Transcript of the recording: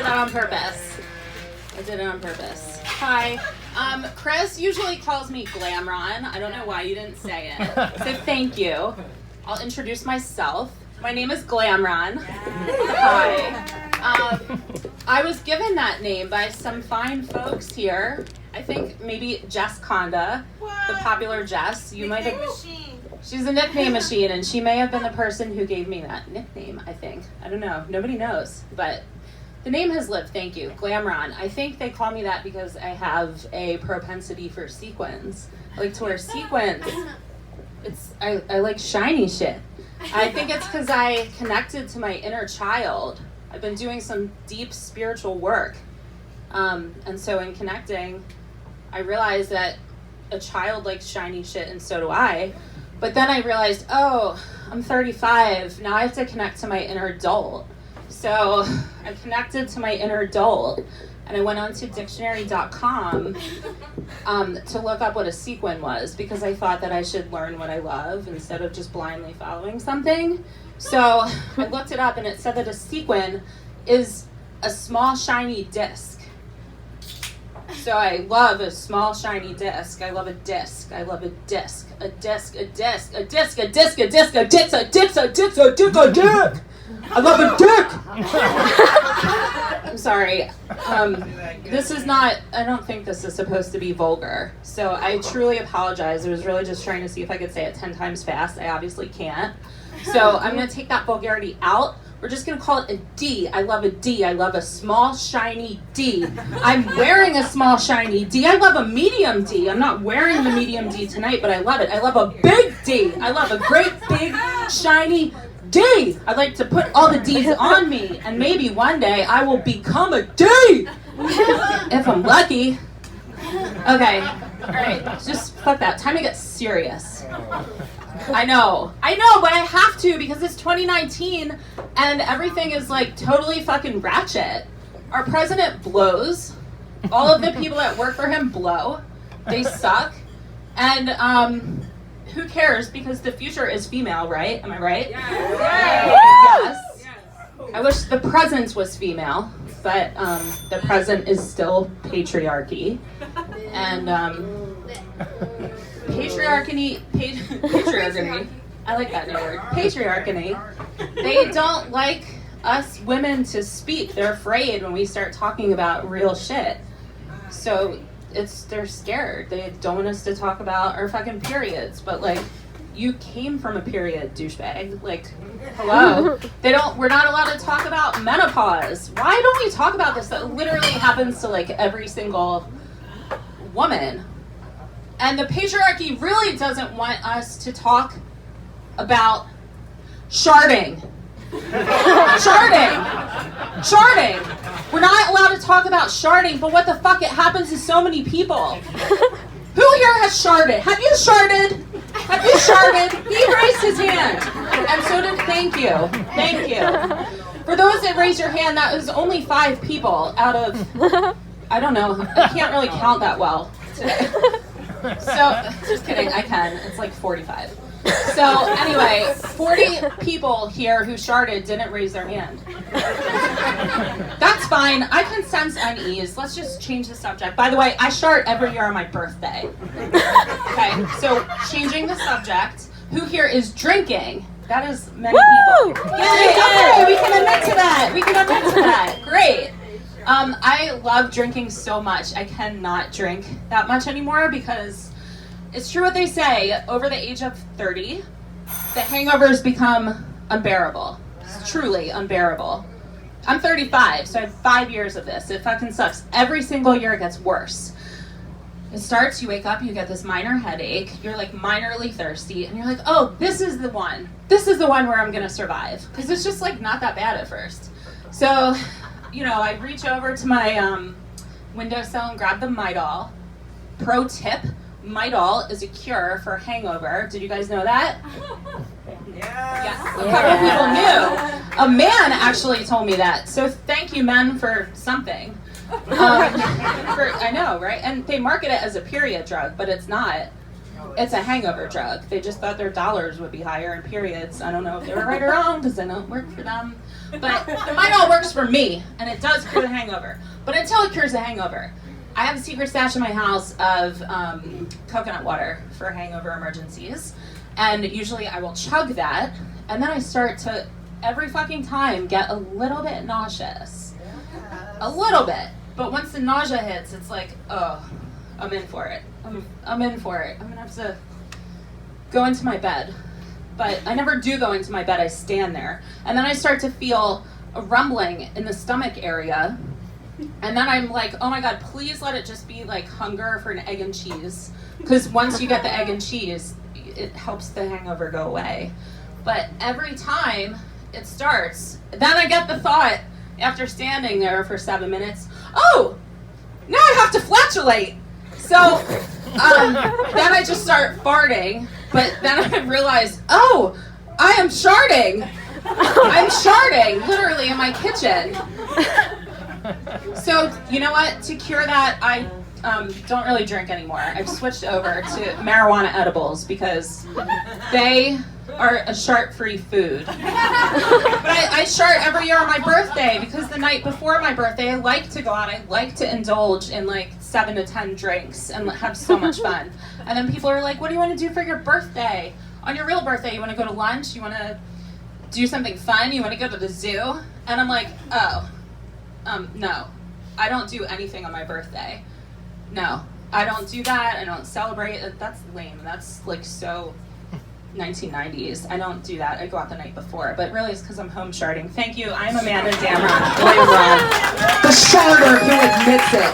did that on purpose. I did it on purpose. Hi. Chris usually calls me Glamron. I don't know why you didn't say it. So thank you. I'll introduce myself. My name is Glamron. Hi. I was given that name by some fine folks here. I think maybe Jess Conda, the popular Jess. You might have. She's a nickname machine, and she may have been the person who gave me that nickname, I think. I don't know. Nobody knows. But the name has lived. Thank you. Glamron. I think they call me that because I have a propensity for sequins. I like to wear sequins. I like shiny shit. I think it's because I connected to my inner child. I've been doing some deep spiritual work. And so in connecting, I realized that a child likes shiny shit, and so do I. But then I realized, oh, I'm 35. Now I have to connect to my inner adult. So I connected to my inner adult, and I went onto dictionary.com to look up what a sequin was, because I thought that I should learn what I love instead of just blindly following something. So I looked it up, and it said that a sequin is a small shiny disc. So I love a small shiny disc. I love a disc. I love a disc. A disc, a disc, a disc, a disc, a disc, a disc, a disc, a disc, a disc, a dick. I love a dick. I'm sorry. This is not, I don't think this is supposed to be vulgar. So I truly apologize. I was really just trying to see if I could say it 10 times fast. I obviously can't. So I'm going to take that vulgarity out. We're just going to call it a D. I love a D. I love a small, shiny D. I'm wearing a small, shiny D. I love a medium D. I'm not wearing the medium D tonight, but I love it. I love a big D. I love a great, big, shiny D. I'd like to put all the Ds on me, and maybe one day I will become a D. If I'm lucky. Okay. All right. Just fuck that. Time to get serious. I know, but I have to because it's 2019 and everything is like totally fucking ratchet. Our president blows. All of the people that work for him blow. They suck. And who cares, because the future is female, right? Am I right? Yes. I wish the present was female, but the present is still patriarchy. And patriarchy, I like that new word, patriarchy, they don't like us women to speak. They're afraid when we start talking about real shit. So they're scared. They don't want us to talk about our fucking periods, but like, you came from a period, douchebag. Like, hello. We're not allowed to talk about menopause. Why don't we talk about this? That literally happens to like every single woman. And the patriarchy really doesn't want us to talk about sharding. Sharding. We're not allowed to talk about sharding, but what the fuck, it happens to so many people. Who here has sharded? Have you sharded? He raised his hand. And so did, thank you. For those that raised your hand, that was only 5 people out of, I don't know, I can't really count that well today. So, just kidding, I can. It's like 45. So, anyway, 40 people here who sharded didn't raise their hand. That's fine. I can sense unease. Let's just change the subject. By the way, I shart every year on my birthday. Okay, so changing the subject. Who here is drinking? That is many people. Yay, okay, we can admit to that. Great. I love drinking so much. I cannot drink that much anymore because it's true what they say. Over the age of 30, the hangovers become unbearable. It's truly unbearable. I'm 35, so I have 5 years of this. It fucking sucks. Every single year it gets worse. It starts, you wake up, you get this minor headache, you're like minorly thirsty, and you're like, oh, this is the one. This is the one where I'm gonna survive. Because it's just like not that bad at first. So, you know, I reach over to my windowsill and grab the Midol. Pro tip, Midol is a cure for hangover. Did you guys know that? Yes. A couple people knew. A man actually told me that. So thank you, men, for something. I know, right? And they market it as a period drug, but it's not. It's a hangover drug. They just thought their dollars would be higher in periods. I don't know if they were right or wrong because I don't work for them. But the Midol works for me, and it does cure the hangover. But until it cures the hangover, I have a secret stash in my house of coconut water for hangover emergencies. And usually I will chug that, and then I start to, every fucking time, get a little bit nauseous. A little bit. But once the nausea hits, it's like, oh, I'm in for it. I'm in for it. I'm gonna have to go into my bed. But I never do go into my bed, I stand there. And then I start to feel a rumbling in the stomach area. And then I'm like, oh my God, please let it just be like hunger for an egg and cheese. Because once you get the egg and cheese, it helps the hangover go away. But every time it starts, then I get the thought, after standing there for 7 minutes, oh, now I have to flatulate. So then I just start farting, but then I realize, oh, I am sharding. I'm sharding, literally, in my kitchen. So, you know what? To cure that, I don't really drink anymore. I've switched over to marijuana edibles because they are a shart-free food. But I shart every year on my birthday because the night before my birthday, I like to go out. I like to indulge in like 7 to 10 drinks and have so much fun. And then people are like, what do you want to do for your birthday? On your real birthday, you want to go to lunch? You want to do something fun? You want to go to the zoo? And I'm like, oh, no. I don't do anything on my birthday. No, I don't do that. I don't celebrate. That's lame. That's like so 1990s. I don't do that. I go out the night before. But really it's because I'm home sharding. Thank you. I'm Amanda Damron. The sharder who admits it.